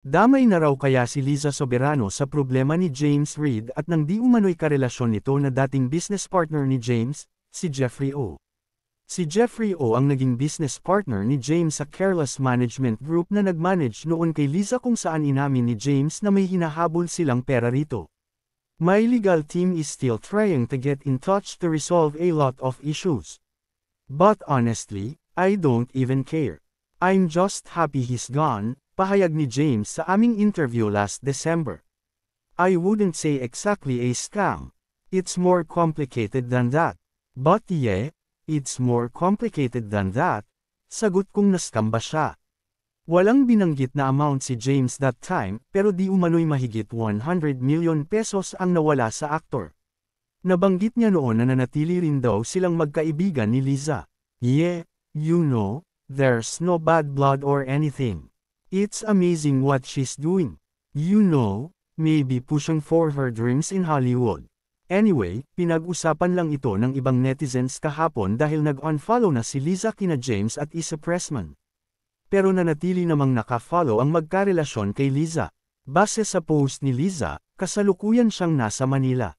Damay na raw kaya si Liza Soberano sa problema ni James Reid at nang di umano'y karelasyon nito na dating business partner ni James, si Jeffrey O. Si Jeffrey O ang naging business partner ni James sa Careless Management Group na nagmanage noon kay Liza kung saan inamin ni James na may hinahabol silang pera rito. My legal team is still trying to get in touch to resolve a lot of issues. But honestly, I don't even care. I'm just happy he's gone, pahayag ni James sa aming interview last December. I wouldn't say exactly a scam. It's more complicated than that. But yeah, it's more complicated than that. Sagot kong na-scam ba siya. Walang binanggit na amount si James that time, pero di umano'y mahigit 100 million pesos ang nawala sa aktor. Nabanggit niya noon na nanatili rin daw silang magkaibigan ni Liza. Yeah, you know, there's no bad blood or anything. It's amazing what she's doing. You know, maybe pushing for her dreams in Hollywood. Anyway, pinag-usapan lang ito ng ibang netizens kahapon dahil nag-unfollow na si Liza kina James at Issa Pressman. Pero nanatili namang naka-follow ang magkarelasyon kay Liza. Base sa post ni Liza, kasalukuyan siyang nasa Manila.